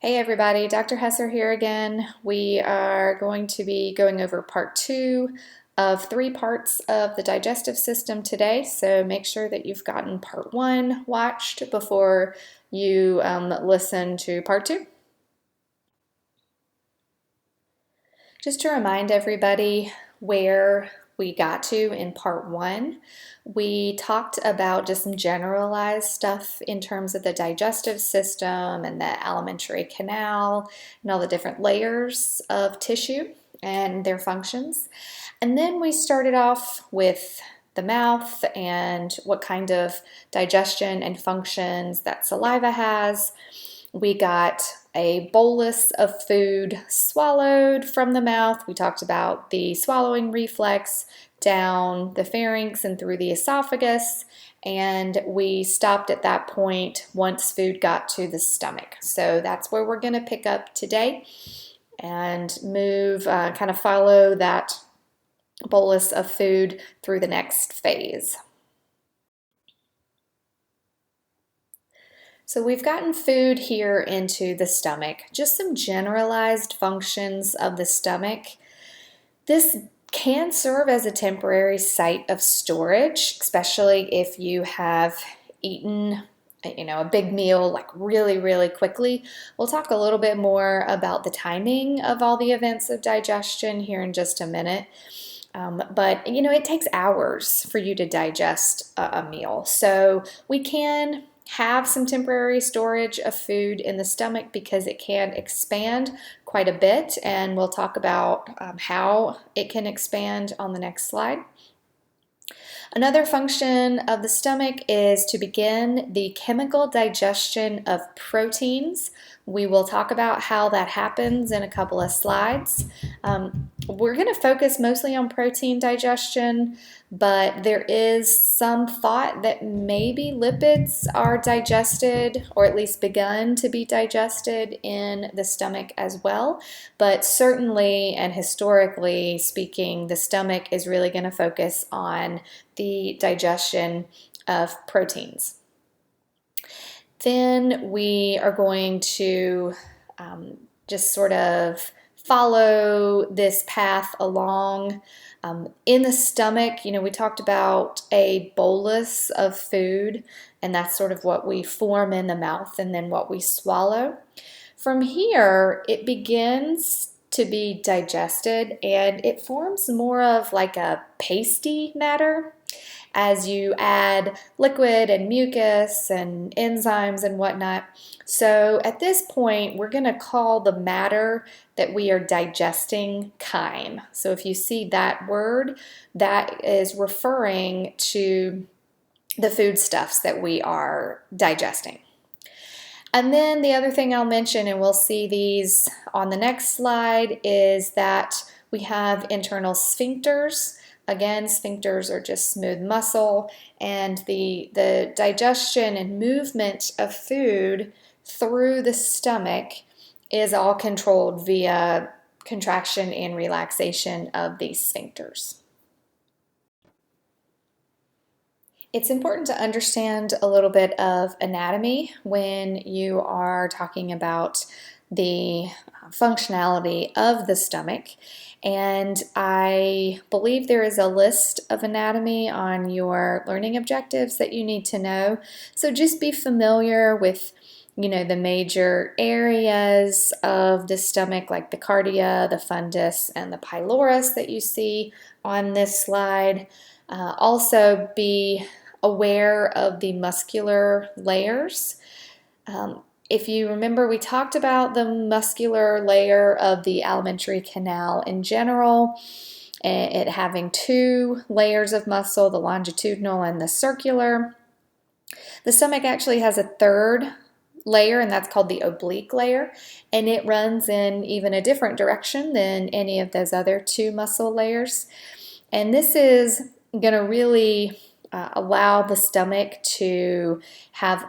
Hey everybody, Dr. Hesser here again. We are going to be going over part 2 of 3 parts of the digestive system today, so make sure that you've gotten part 1 watched before you listen to part 2. Just to remind everybody where we got to in part 1, we talked about just some generalized stuff in terms of the digestive system and the alimentary canal and all the different layers of tissue and their functions. And then we started off with the mouth and what kind of digestion and functions that saliva has. We got a bolus of food swallowed from the mouth. We talked about the swallowing reflex down the pharynx and through the esophagus, and we stopped at that point once food got to the stomach. So that's where we're going to pick up today and move, kind of follow that bolus of food through the next phase. So we've gotten food here into the stomach, just some generalized functions of the stomach. This can serve as a temporary site of storage, especially if you have eaten a big meal like really quickly. We'll talk a little bit more about the timing of all the events of digestion here in just a minute. But it takes hours for you to digest a meal. So we can have some temporary storage of food in the stomach because it can expand quite a bit, and we'll talk about how it can expand on the next slide. Another function of the stomach is to begin the chemical digestion of proteins. We will talk about how that happens in a couple of slides. We're going to focus mostly on protein digestion, but there is some thought that maybe lipids are digested, or at least begun to be digested in the stomach as well. But certainly and historically speaking, the stomach is really going to focus on the digestion of proteins. Then we are going to just sort of follow this path along. In the stomach, we talked about a bolus of food, and that's sort of what we form in the mouth and then what we swallow. From here, it begins to be digested, and it forms more of like a pasty matter as you add liquid and mucus and enzymes and whatnot. So at this point, we're going to call the matter that we are digesting chyme. So if you see that word, that is referring to the foodstuffs that we are digesting. And then the other thing I'll mention, and we'll see these on the next slide, is that we have internal sphincters. Again, sphincters are just smooth muscle, and the digestion and movement of food through the stomach is all controlled via contraction and relaxation of these sphincters. It's important to understand a little bit of anatomy when you are talking about the functionality of the stomach. And I believe there is a list of anatomy on your learning objectives that you need to know. So just be familiar with, the major areas of the stomach, like the cardia, the fundus, and the pylorus that you see on this slide. Also be aware of the muscular layers. If you remember, we talked about the muscular layer of the alimentary canal in general, it having 2 layers of muscle, the longitudinal and the circular. The stomach actually has a 3rd layer, and that's called the oblique layer, and it runs in even a different direction than any of those other 2 muscle layers. And this is going to really allow the stomach to have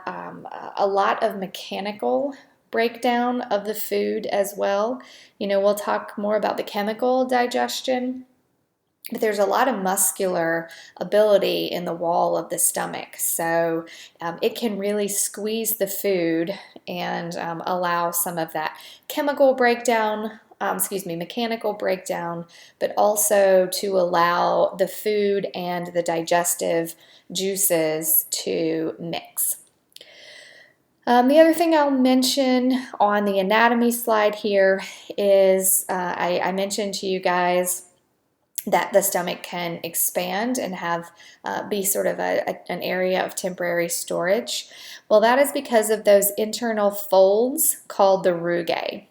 a lot of mechanical breakdown of the food as well. We'll talk more about the chemical digestion but there's a lot of muscular ability in the wall of the stomach. So it can really squeeze the food and allow some of that chemical breakdown, mechanical breakdown, but also to allow the food and the digestive juices to mix. The other thing I'll mention on the anatomy slide here is I mentioned to you guys that the stomach can expand and have be sort of an area of temporary storage. Well, that is because of those internal folds called the rugae.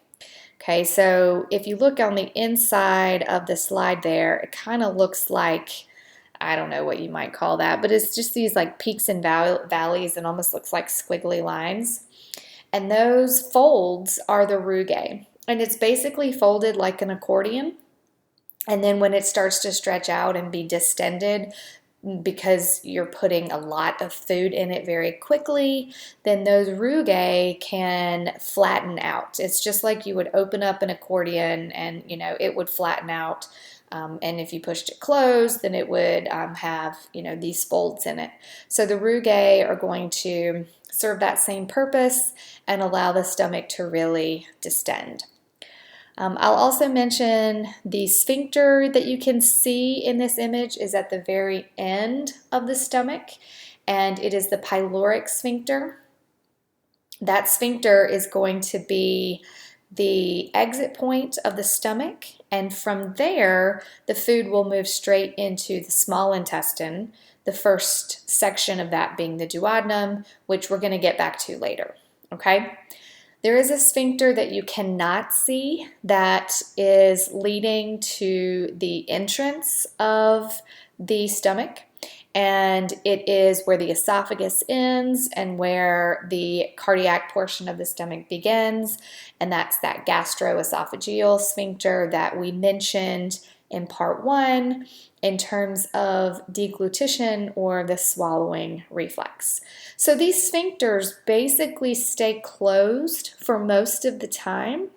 Okay, so if you look on the inside of the slide there, it kind of looks like, I don't know what you might call that, but it's just these like peaks and valleys and almost looks like squiggly lines. And those folds are the rugae. And it's basically folded like an accordion. And then when it starts to stretch out and be distended, because you're putting a lot of food in it very quickly, then those rugae can flatten out. It's just like you would open up an accordion and, it would flatten out. And if you pushed it closed, then it would have, these folds in it. So the rugae are going to serve that same purpose and allow the stomach to really distend. I'll also mention the sphincter that you can see in this image is at the very end of the stomach, and it is the pyloric sphincter. That sphincter is going to be the exit point of the stomach, and from there, the food will move straight into the small intestine, the first section of that being the duodenum, which we're going to get back to later, okay? There is a sphincter that you cannot see that is leading to the entrance of the stomach, and it is where the esophagus ends and where the cardiac portion of the stomach begins, and that's that gastroesophageal sphincter that we mentioned in part 1 in terms of deglutition or the swallowing reflex. So these sphincters basically stay closed for most of the time,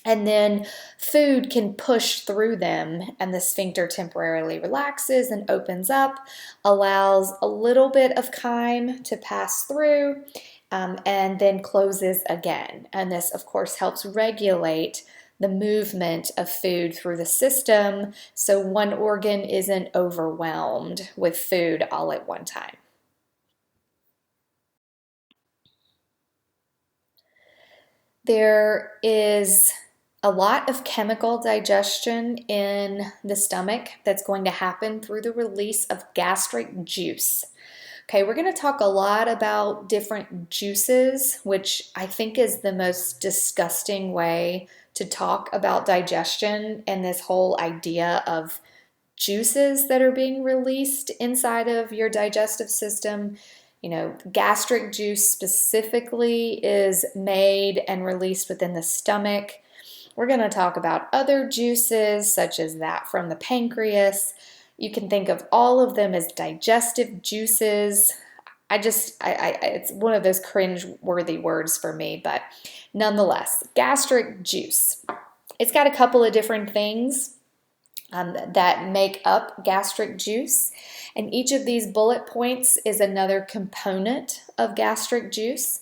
and then food can push through them, and the sphincter temporarily relaxes and opens up, allows a little bit of chyme to pass through, and then closes again. And this, of course, helps regulate the movement of food through the system so one organ isn't overwhelmed with food all at one time. There is a lot of chemical digestion in the stomach that's going to happen through the release of gastric juice. Okay, we're going to talk a lot about different juices, which I think is the most disgusting way to talk about digestion and this whole idea of juices that are being released inside of your digestive system. Gastric juice specifically is made and released within the stomach. We're going to talk about other juices such as that from the pancreas. You can think of all of them as digestive juices. It's one of those cringe-worthy words for me, but nonetheless, gastric juice. It's got a couple of different things that make up gastric juice, and each of these bullet points is another component of gastric juice.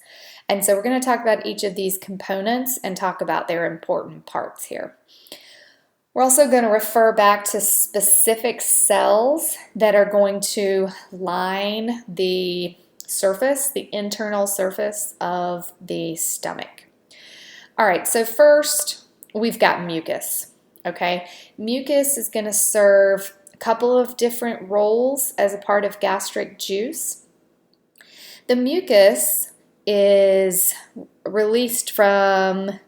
And so we're going to talk about each of these components and talk about their important parts here. We're also going to refer back to specific cells that are going to line the surface, the internal surface of the stomach. All right, so first we've got mucus. Okay, mucus is going to serve a couple of different roles as a part of gastric juice. The mucus is released from,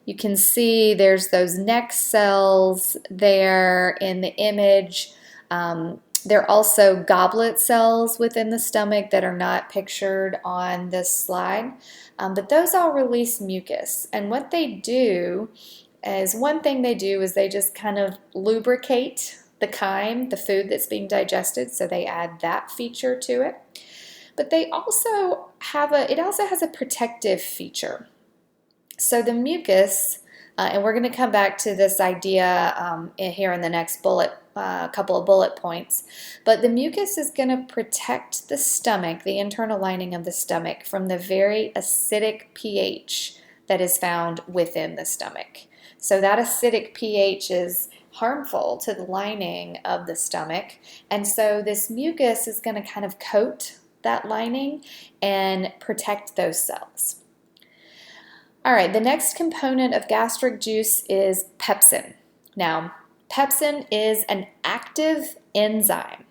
you can see there's those neck cells there in the image. There are also goblet cells within the stomach that are not pictured on this slide, but those all release mucus. And what they do is, one thing they do is they just kind of lubricate the chyme, the food that's being digested, so they add that feature to it. But they also it also has a protective feature. So the mucus, and we're going to come back to this idea here in the next bullet a couple of bullet points. But the mucus is going to protect the stomach, the internal lining of the stomach, from the very acidic pH that is found within the stomach. So that acidic pH is harmful to the lining of the stomach, and so this mucus is going to kind of coat that lining and protect those cells. All right, the next component of gastric juice is pepsin. Now, pepsin is an active enzyme,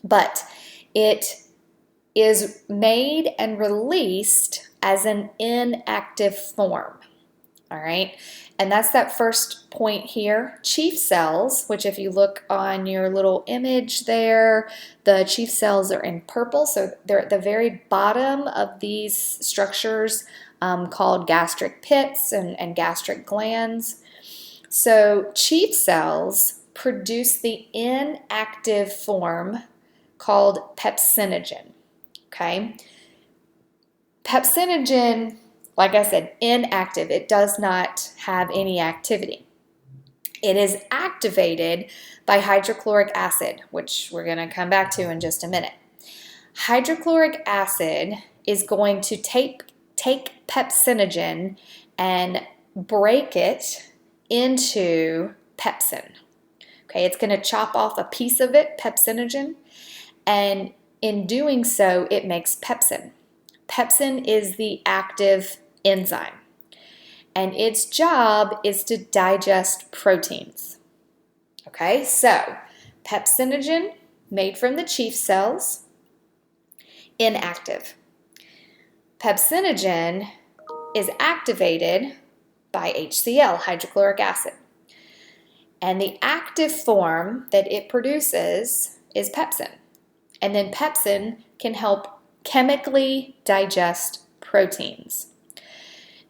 but it is made and released as an inactive form. All right, and that's that first point here. Chief cells, which if you look on your little image there, the chief cells are in purple, so they're at the very bottom of these structures called gastric pits and gastric glands. So chief cells produce the inactive form called pepsinogen. Okay, pepsinogen, like I said, inactive. It does not have any activity. It is activated by hydrochloric acid, which we're going to come back to in just a minute. Hydrochloric acid is going to take pepsinogen and break it into pepsin. Okay, it's going to chop off a piece of it, pepsinogen, and in doing so, it makes pepsin. Pepsin is the active enzyme, and its job is to digest proteins. Okay, so pepsinogen made from the chief cells, inactive. Pepsinogen is activated by HCl, hydrochloric acid, and the active form that it produces is pepsin, and then pepsin can help chemically digest proteins.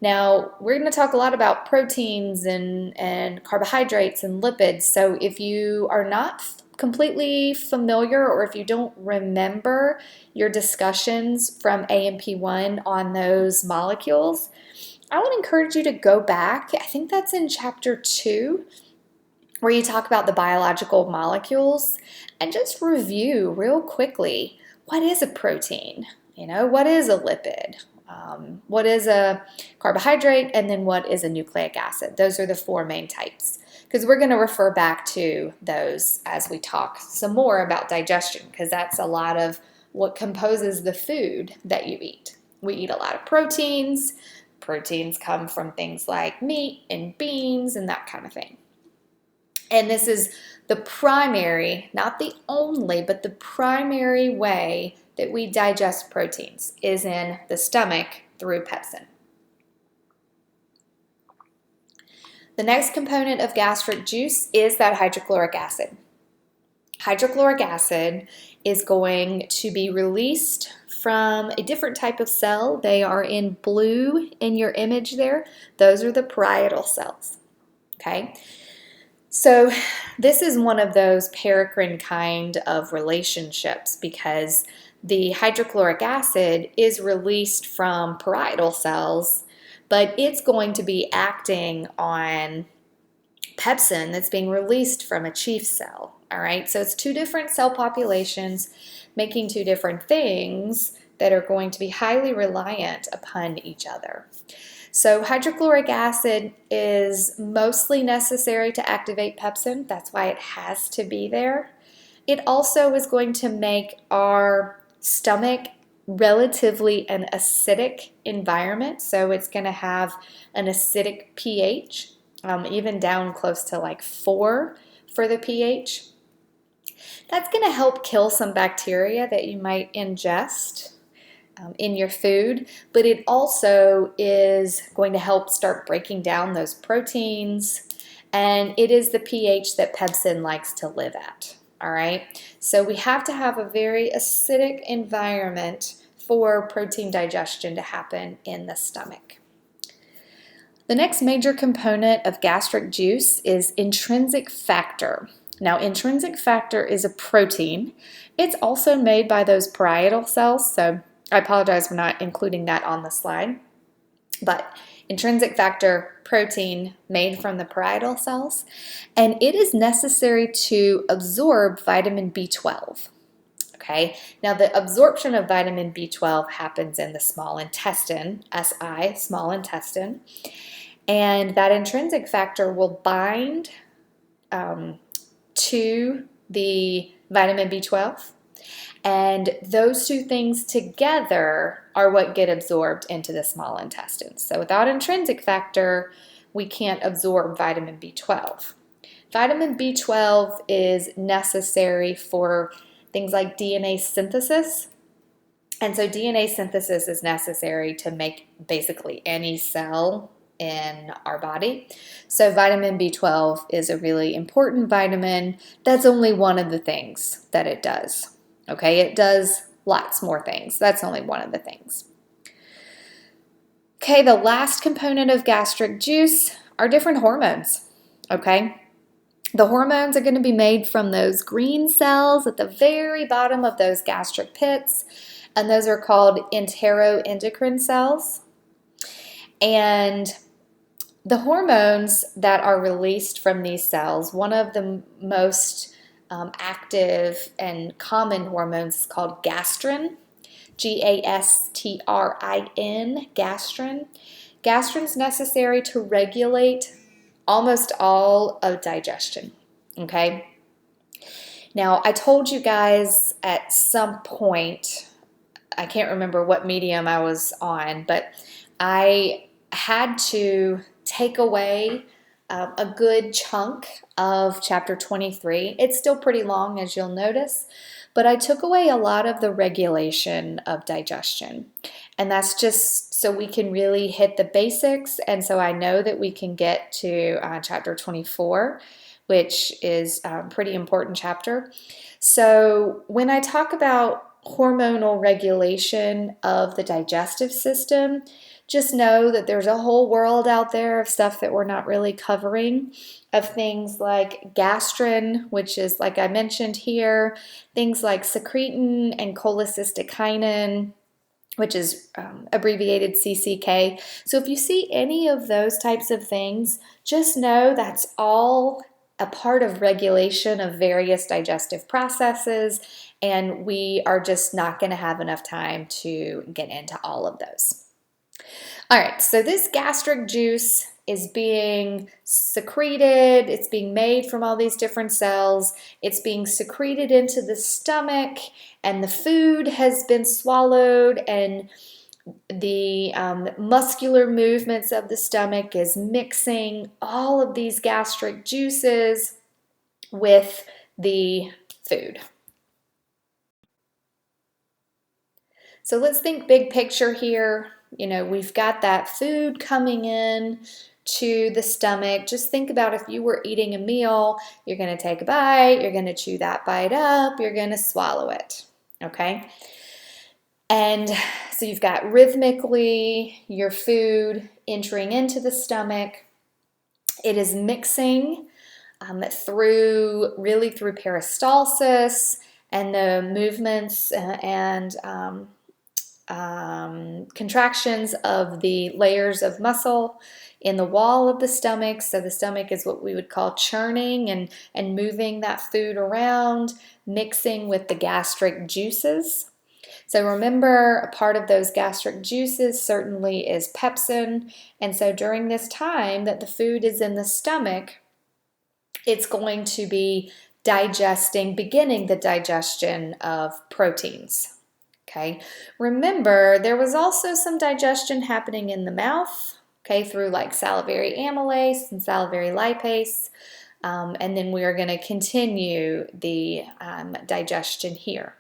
Now, we're going to talk a lot about proteins and carbohydrates and lipids, so if you are not completely familiar or if you don't remember your discussions from A&P1 on those molecules, I would encourage you to go back. I think that's in chapter 2, where you talk about the biological molecules, and just review real quickly, what is a protein? What is a lipid? What is a carbohydrate? And then what is a nucleic acid? Those are the 4 main types, because we're going to refer back to those as we talk some more about digestion, because that's a lot of what composes the food that you eat. We eat a lot of proteins. Proteins come from things like meat and beans and that kind of thing. And this is the primary, not the only, but the primary way that we digest proteins is in the stomach through pepsin. The next component of gastric juice is that hydrochloric acid. Hydrochloric acid is going to be released from a different type of cell. They are in blue in your image there. Those are the parietal cells. Okay. So this is one of those paracrine kind of relationships, because the hydrochloric acid is released from parietal cells, but it's going to be acting on pepsin that's being released from a chief cell. All right, so it's 2 different cell populations making 2 different things that are going to be highly reliant upon each other. So hydrochloric acid is mostly necessary to activate pepsin. That's why it has to be there. It also is going to make our stomach relatively an acidic environment. So it's going to have an acidic pH, even down close to like 4 for the pH. That's going to help kill some bacteria that you might ingest in your food, but it also is going to help start breaking down those proteins, and it is the pH that pepsin likes to live at. All right, so we have to have a very acidic environment for protein digestion to happen in the stomach. The next major component of gastric juice is intrinsic factor. Now, intrinsic factor is a protein. It's also made by those parietal cells, so I apologize for not including that on the slide. But intrinsic factor, protein made from the parietal cells, and it is necessary to absorb vitamin B12. Okay, now the absorption of vitamin B12 happens in the small intestine, SI, small intestine, and that intrinsic factor will bind to the vitamin B12, and those two things together are what get absorbed into the small intestine. So without intrinsic factor, we can't absorb vitamin B12. Vitamin B12 is necessary for things like DNA synthesis. And so DNA synthesis is necessary to make basically any cell in our body. So vitamin B12 is a really important vitamin. That's only one of the things that it does. Okay, it does lots more things. That's only one of the things. Okay, the last component of gastric juice are different hormones. Okay, the hormones are going to be made from those green cells at the very bottom of those gastric pits, and those are called enteroendocrine cells. And the hormones that are released from these cells, one of the most active and common hormones is called gastrin, Gastrin, gastrin. Gastrin is necessary to regulate almost all of digestion, okay? Now, I told you guys at some point, I can't remember what medium I was on, but I had to take away a good chunk of chapter 23. It's still pretty long, as you'll notice, but I took away a lot of the regulation of digestion. And that's just so we can really hit the basics. And so I know that we can get to chapter 24, which is a pretty important chapter. So when I talk about hormonal regulation of the digestive system, just know that there's a whole world out there of stuff that we're not really covering, of things like gastrin, which is, like I mentioned here, things like secretin and cholecystokinin, which is abbreviated CCK. So if you see any of those types of things, just know that's all a part of regulation of various digestive processes, and we are just not going to have enough time to get into all of those. All right, so this gastric juice is being secreted, it's being made from all these different cells, it's being secreted into the stomach, and the food has been swallowed, and the muscular movements of the stomach is mixing all of these gastric juices with the food. So let's think big picture here. You know, we've got that food coming in to the stomach. Just think about if you were eating a meal, you're going to take a bite, you're going to chew that bite up, you're going to swallow it, okay? And so you've got rhythmically your food entering into the stomach. It is mixing through peristalsis and the movements and contractions of the layers of muscle in the wall of the stomach. So the stomach is what we would call churning and moving that food around, mixing with the gastric juices. So remember, a part of those gastric juices certainly is pepsin. And so during this time that the food is in the stomach, it's going to be beginning the digestion of proteins. Okay, remember there was also some digestion happening in the mouth, okay, through like salivary amylase and salivary lipase, and then we are going to continue the digestion here.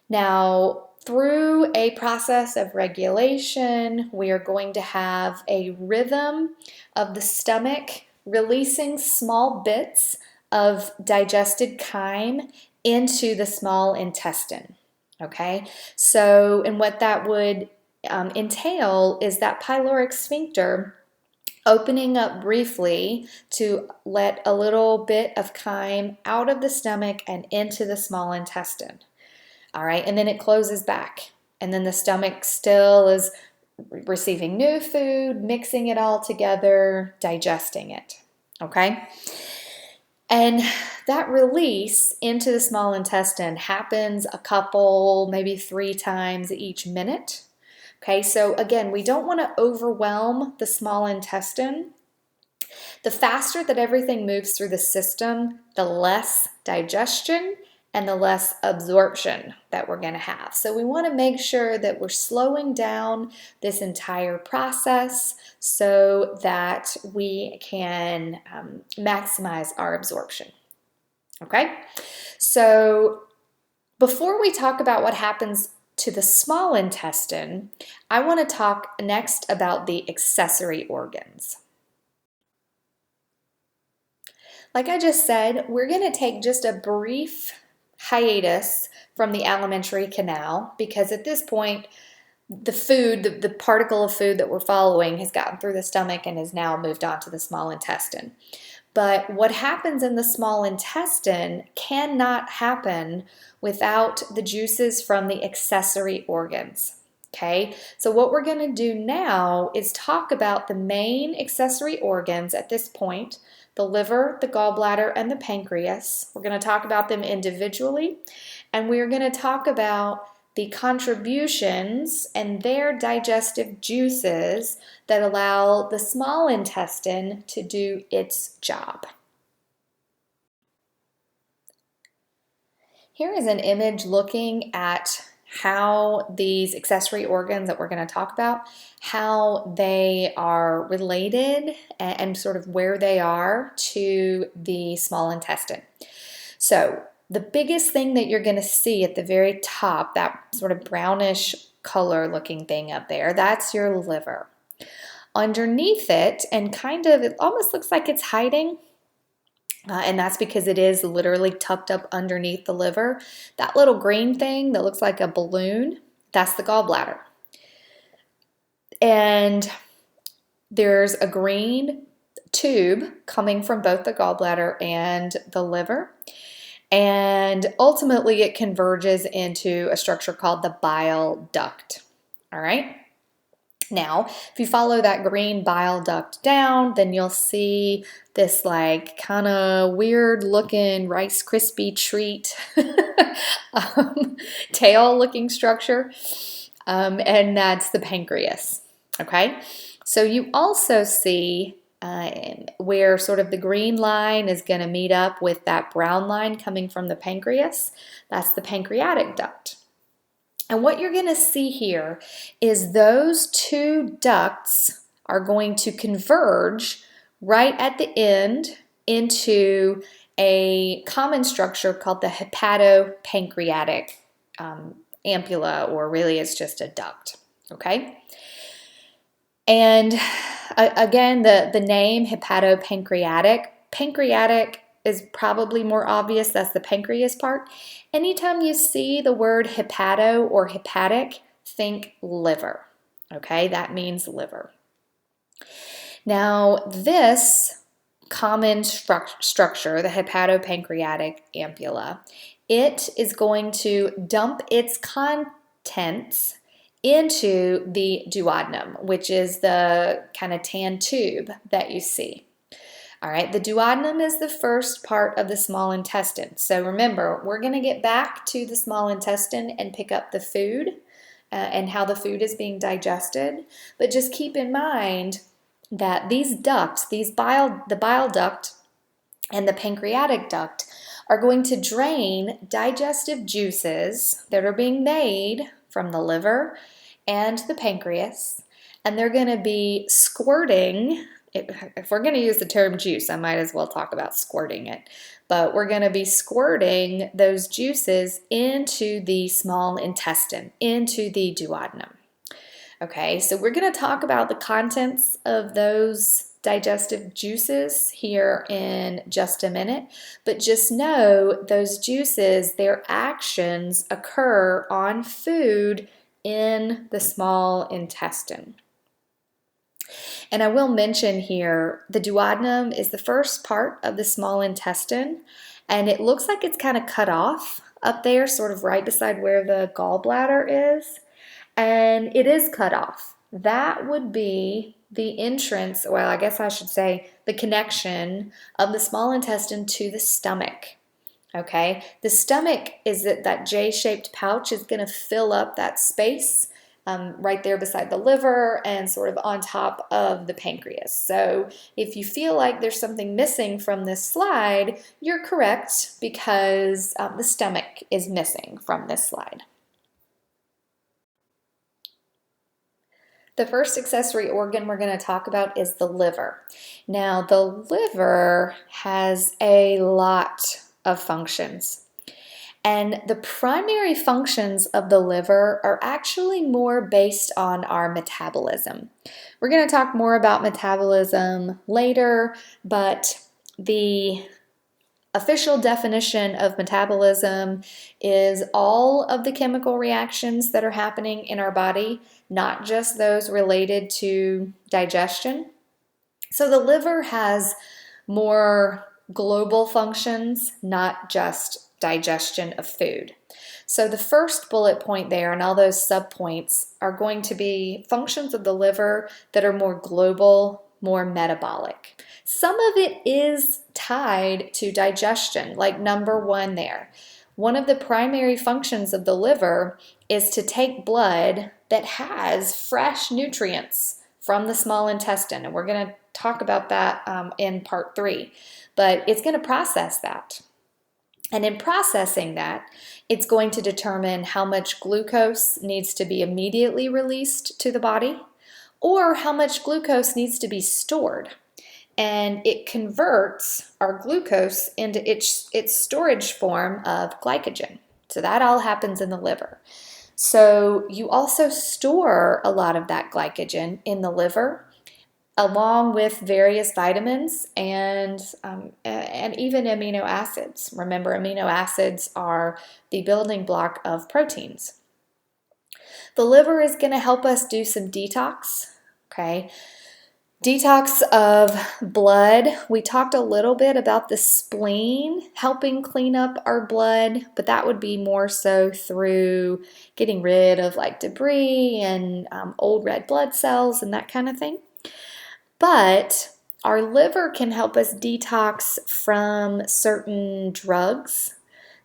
Now, through a process of regulation, we are going to have a rhythm of the stomach releasing small bits of digested chyme into the small intestine. Okay, so, and what that would entail is that pyloric sphincter opening up briefly to let a little bit of chyme out of the stomach and into the small intestine. All right, and then it closes back, and then the stomach still is receiving new food, mixing it all together, digesting it, okay? And that release into the small intestine happens a couple, maybe 3 times each minute. Okay, so again, we don't want to overwhelm the small intestine. The faster that everything moves through the system, the less digestion and the less absorption that we're going to have. So we want to make sure that we're slowing down this entire process so that we can maximize our absorption. Okay, so before we talk about what happens to the small intestine, I want to talk next about the accessory organs. Like I just said, we're going to take just a brief hiatus from the alimentary canal because at this point, the food, the particle of food that we're following has gotten through the stomach and has now moved on to the small intestine. But what happens in the small intestine cannot happen without the juices from the accessory organs. Okay, so what we're going to do now is talk about the main accessory organs at this point: the liver, the gallbladder, and the pancreas. We're going to talk about them individually, and we're going to talk about the contributions and their digestive juices that allow the small intestine to do its job. Here is an image looking at how these accessory organs that we're going to talk about, how they are related and sort of where they are to the small intestine. So the biggest thing that you're going to see at the very top, that sort of brownish color looking thing up there, that's your liver. Underneath it, and kind of, it almost looks like it's hiding, and that's because it is literally tucked up underneath the liver. That little green thing that looks like a balloon, that's the gallbladder. And there's a green tube coming from both the gallbladder and the liver. And ultimately it converges into a structure called the bile duct. All right. Now, if you follow that green bile duct down, then you'll see this like kind of weird looking Rice Krispie treat tail looking structure. And that's the pancreas. Okay. So you also see where sort of the green line is going to meet up with that brown line coming from the pancreas. That's the pancreatic duct. And what you're going to see here is those two ducts are going to converge right at the end into a common structure called the hepatopancreatic ampulla, or really it's just a duct, okay? And again, the name hepatopancreatic, pancreatic is probably more obvious, that's the pancreas part. Anytime you see the word hepato or hepatic, think liver, okay? That means liver. Now, this common structure, the hepatopancreatic ampulla, it is going to dump its contents into the duodenum, which is the kind of tan tube that you see. All right, the duodenum is the first part of the small intestine. So remember, we're going to get back to the small intestine and pick up the food and how the food is being digested. But just keep in mind that these ducts, the bile duct and the pancreatic duct, are going to drain digestive juices that are being made from the liver and the pancreas, and they're going to be squirting. If we're going to use the term juice, I might as well talk about squirting it. But we're going to be squirting those juices into the small intestine, into the duodenum. Okay, so we're going to talk about the contents of those digestive juices here in just a minute. But just know those juices, their actions occur on food in the small intestine. And I will mention here, the duodenum is the first part of the small intestine, and it looks like it's kind of cut off up there, sort of right beside where the gallbladder is. And it is cut off that would be the entrance, well, I guess I should say the connection of the small intestine to the stomach. Okay, the stomach is that J-shaped pouch is going to fill up that space right there beside the liver and sort of on top of the pancreas. So if you feel like there's something missing from this slide, you're correct, because the stomach is missing from this slide. The first accessory organ we're going to talk about is the liver. Now, the liver has a lot of functions. And the primary functions of the liver are actually more based on our metabolism. We're going to talk more about metabolism later, but the official definition of metabolism is all of the chemical reactions that are happening in our body, not just those related to digestion. So the liver has more global functions, not just digestion of food. So the first bullet point there and all those subpoints are going to be functions of the liver that are more global, more metabolic. Some of it is tied to digestion, like number 1 there. One of the primary functions of the liver is to take blood that has fresh nutrients from the small intestine, and we're going to talk about that in part 3, but it's going to process that. And in processing that, it's going to determine how much glucose needs to be immediately released to the body or how much glucose needs to be stored. And it converts our glucose into its storage form of glycogen. So that all happens in the liver. So you also store a lot of that glycogen in the liver, along with various vitamins and even amino acids. Remember, amino acids are the building block of proteins. The liver is going to help us do some detox, okay? Detox of blood. We talked a little bit about the spleen helping clean up our blood, but that would be more so through getting rid of like debris and old red blood cells and that kind of thing. But our liver can help us detox from certain drugs,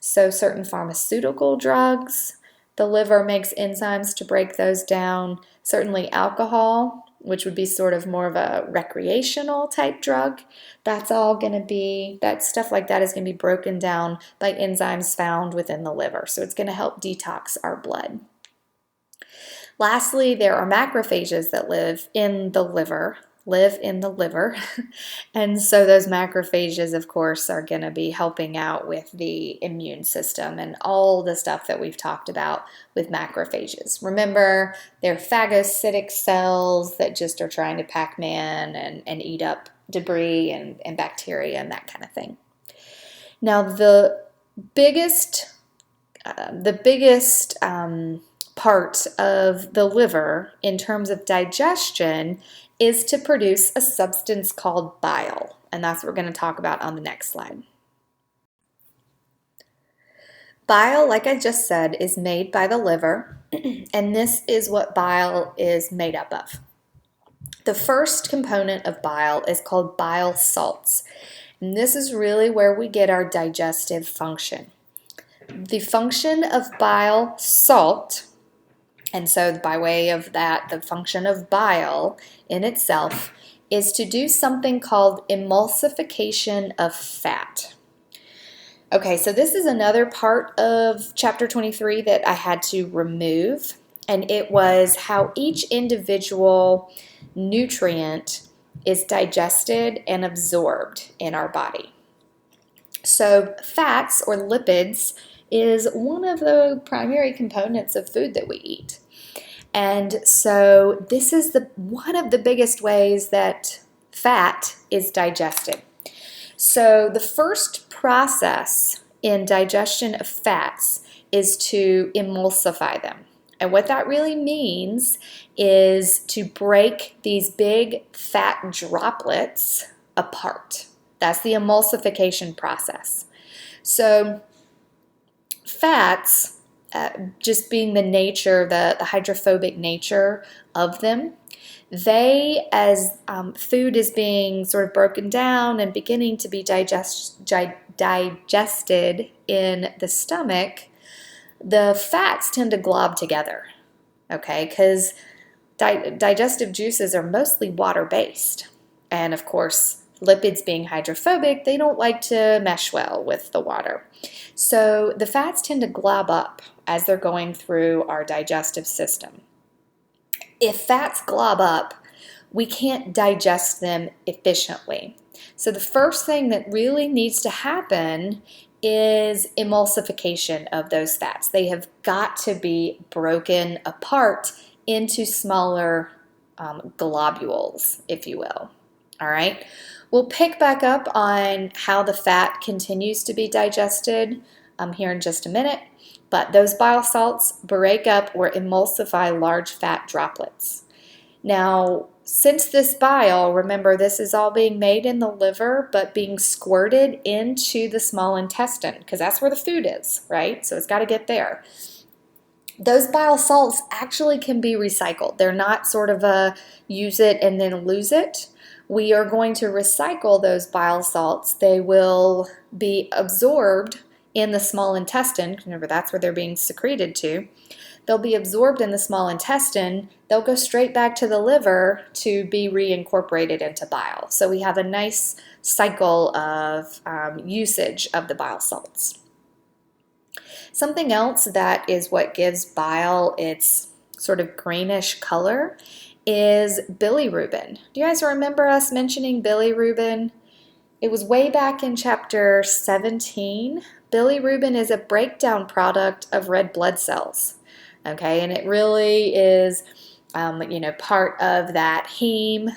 so certain pharmaceutical drugs. The liver makes enzymes to break those down. Certainly alcohol, which would be sort of more of a recreational type drug. That's all going to be, that stuff like that is going to be broken down by enzymes found within the liver. So it's going to help detox our blood. Lastly, there are macrophages that live in the liver. And so those macrophages, of course, are going to be helping out with the immune system and all the stuff that we've talked about with macrophages. Remember, they're phagocytic cells that just are trying to Pac-Man and eat up debris and bacteria and that kind of thing. Now, the biggest part of the liver in terms of digestion is to produce a substance called bile, and that's what we're going to talk about on the next slide. Bile, like I just said, is made by the liver, and this is what bile is made up of. The first component of bile is called bile salts, and this is really where we get our digestive function. The function of bile salt, and so by way of that, the function of bile in itself is to do something called emulsification of fat. Okay, so this is another part of chapter 23 that I had to remove, and it was how each individual nutrient is digested and absorbed in our body. So fats or lipids is one of the primary components of food that we eat. And so this is one of the biggest ways that fat is digested. So the first process in digestion of fats is to emulsify them. And what that really means is to break these big fat droplets apart. That's the emulsification process. So fats just being the nature, the hydrophobic nature of them, they, as food is being sort of broken down and beginning to be digested in the stomach, the fats tend to glob together, okay? Because digestive juices are mostly water-based. And of course, lipids being hydrophobic, they don't like to mesh well with the water. So the fats tend to glob up as they're going through our digestive system. If fats glob up, we can't digest them efficiently. So the first thing that really needs to happen is emulsification of those fats. They have got to be broken apart into smaller globules, if you will. All right, we'll pick back up on how the fat continues to be digested here in just a minute, but those bile salts break up or emulsify large fat droplets. Now, since this bile, remember, this is all being made in the liver, but being squirted into the small intestine, because that's where the food is, right? So it's got to get there. Those bile salts actually can be recycled. They're not sort of a use it and then lose it. We are going to recycle those bile salts. They will be absorbed in the small intestine. Remember, that's where they're being secreted to. They'll be absorbed in the small intestine. They'll go straight back to the liver to be reincorporated into bile. So we have a nice cycle of usage of the bile salts. Something else that is what gives bile its sort of greenish color is bilirubin. Do you guys remember us mentioning bilirubin? It was way back in chapter 17. Bilirubin is a breakdown product of red blood cells. Okay, and it really is, part of that heme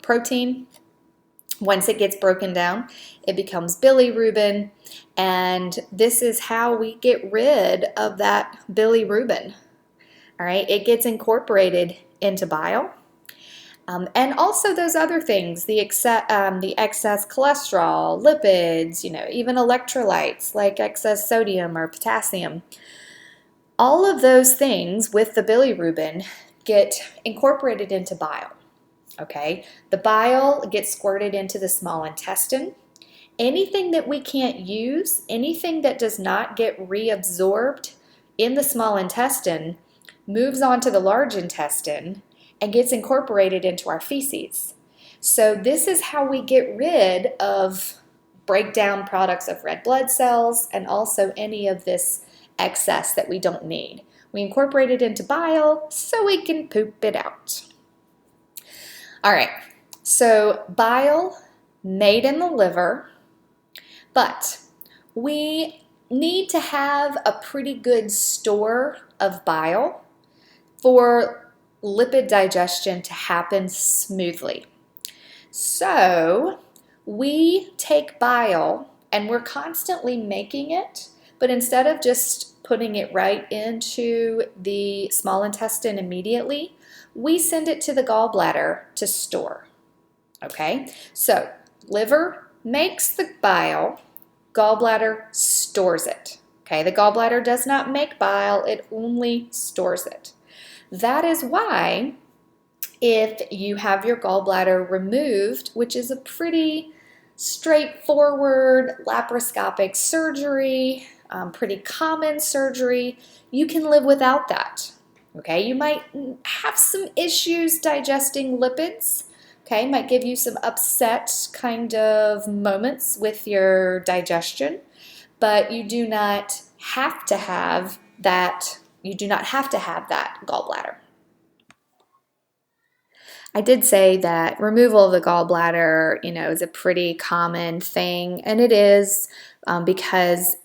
protein. Once it gets broken down, it becomes bilirubin, and this is how we get rid of that bilirubin. All right, it gets incorporated into bile. And also those other things, the excess cholesterol, lipids, even electrolytes like excess sodium or potassium. All of those things with the bilirubin get incorporated into bile, okay? The bile gets squirted into the small intestine. Anything that we can't use, anything that does not get reabsorbed in the small intestine moves on to the large intestine and gets incorporated into our feces. So this is how we get rid of breakdown products of red blood cells and also any of this excess that we don't need. We incorporate it into bile so we can poop it out. All right, so bile made in the liver, but we need to have a pretty good store of bile for lipid digestion to happen smoothly. So we take bile and we're constantly making it, but instead of just putting it right into the small intestine immediately, we send it to the gallbladder to store. Okay, so liver makes the bile, gallbladder stores it. Okay, the gallbladder does not make bile, it only stores it. That is why if you have your gallbladder removed, which is a pretty straightforward laparoscopic surgery, pretty common surgery, you can live without that. Okay, you might have some issues digesting lipids. Okay, might give you some upset kind of moments with your digestion, but you do not have to have that. You do not have to have that gallbladder. I did say that removal of the gallbladder, is a pretty common thing, and it is because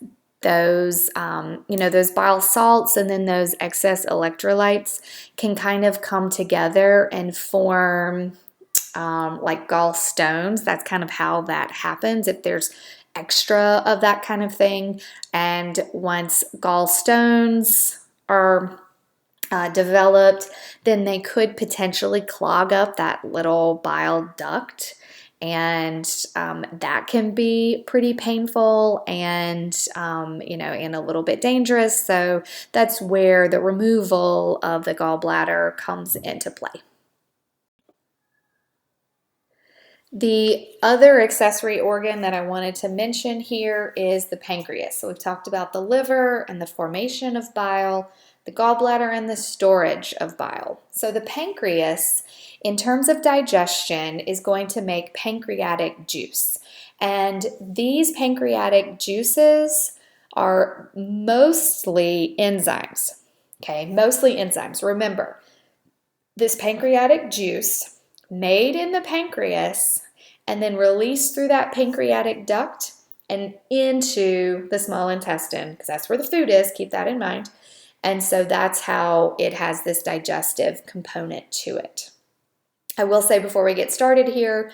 those, those bile salts and then those excess electrolytes can kind of come together and form like gallstones. That's kind of how that happens if there's extra of that kind of thing. And once gallstones are developed, then they could potentially clog up that little bile duct And that can be pretty painful and, and a little bit dangerous. So that's where the removal of the gallbladder comes into play. The other accessory organ that I wanted to mention here is the pancreas. So we've talked about the liver and the formation of bile, the gallbladder and the storage of bile. So the pancreas, in terms of digestion, is going to make pancreatic juice. And these pancreatic juices are mostly enzymes. Okay, mostly enzymes. Remember, this pancreatic juice made in the pancreas and then released through that pancreatic duct and into the small intestine, because that's where the food is, keep that in mind. And so that's how it has this digestive component to it. I will say before we get started here,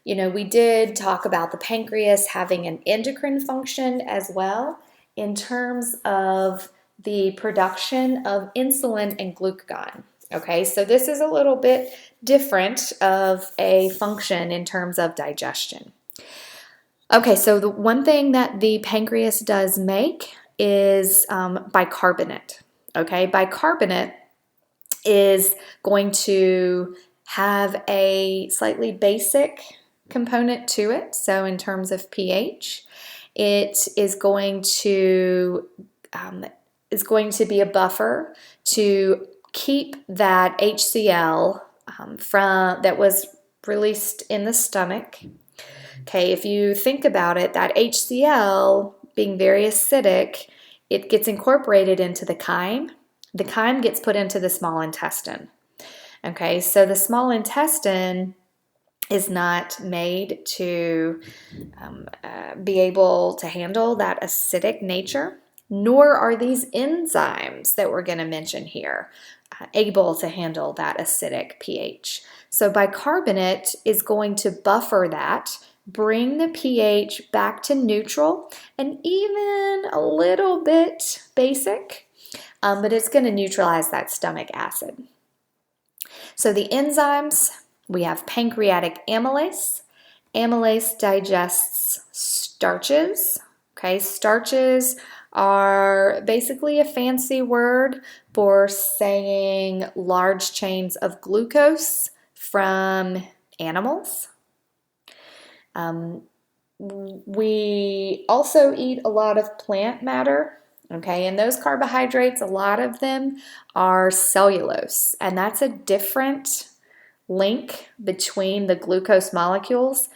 we did talk about the pancreas having an endocrine function as well in terms of the production of insulin and glucagon. Okay, so this is a little bit different of a function in terms of digestion. Okay, so the one thing that the pancreas does make is bicarbonate. Okay, bicarbonate is going to have a slightly basic component to it. So in terms of pH, it is going to be a buffer to keep that HCl from that was released in the stomach. Okay, if you think about it, that HCl being very acidic, it gets incorporated into the chyme. The chyme gets put into the small intestine. Okay, so the small intestine is not made to be able to handle that acidic nature, nor are these enzymes that we're going to mention here able to handle that acidic pH. So bicarbonate is going to buffer that, bring the pH back to neutral and even a little bit basic, but it's going to neutralize that stomach acid. So the enzymes, we have pancreatic amylase. Amylase digests starches. Okay, starches are basically a fancy word for saying large chains of glucose from animals. We also eat a lot of plant matter. Okay, and those carbohydrates, a lot of them are cellulose, and that's a different link between the glucose molecules,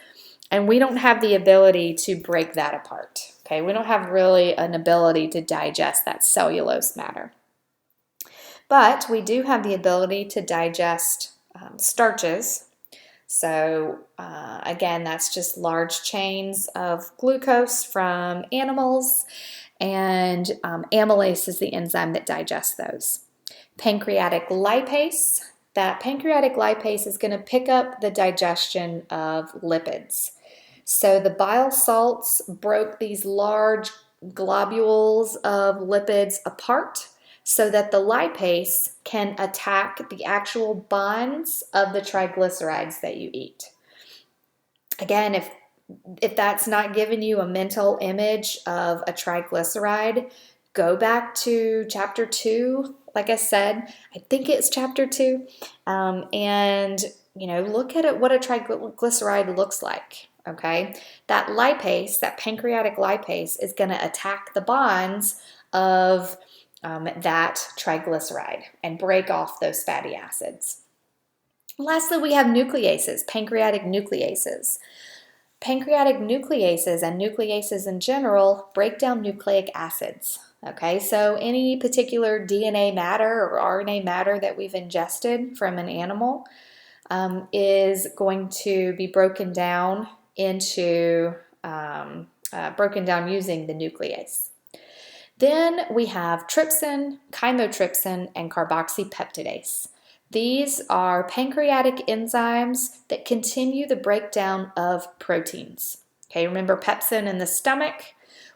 and we don't have the ability to break that apart. Okay, we don't have really an ability to digest that cellulose matter. But we do have the ability to digest starches. So again, that's just large chains of glucose from animals, and amylase is the enzyme that digests those. Pancreatic lipase. That pancreatic lipase is going to pick up the digestion of lipids. So the bile salts broke these large globules of lipids apart so that the lipase can attack the actual bonds of the triglycerides that you eat. Again, if that's not giving you a mental image of a triglyceride, go back to chapter 2. Like I said, I think it's chapter 2, and look at it, what a triglyceride looks like. Okay, that lipase, that pancreatic lipase, is going to attack the bonds of that triglyceride and break off those fatty acids. Lastly, we have nucleases, pancreatic nucleases. Pancreatic nucleases and nucleases in general break down nucleic acids. Okay, so any particular DNA matter or RNA matter that we've ingested from an animal is going to be broken down using the nuclease. Then we have trypsin, chymotrypsin, and carboxypeptidase. These are pancreatic enzymes that continue the breakdown of proteins. Okay, remember pepsin in the stomach?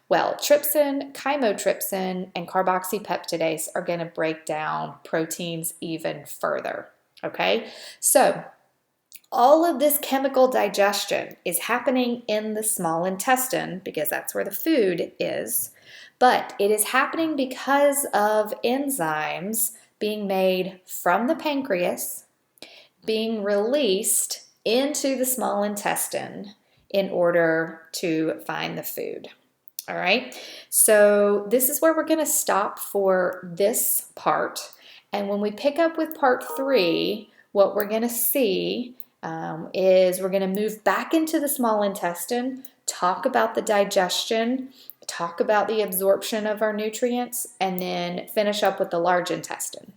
Well, trypsin, chymotrypsin, and carboxypeptidase are going to break down proteins even further. Okay, so All of this chemical digestion is happening in the small intestine because that's where the food is, but it is happening because of enzymes being made from the pancreas, being released into the small intestine in order to find the food. All right, so this is where we're going to stop for this part. And when we pick up with part 3, what we're going to see is we're going to move back into the small intestine, talk about the digestion, talk about the absorption of our nutrients, and then finish up with the large intestine.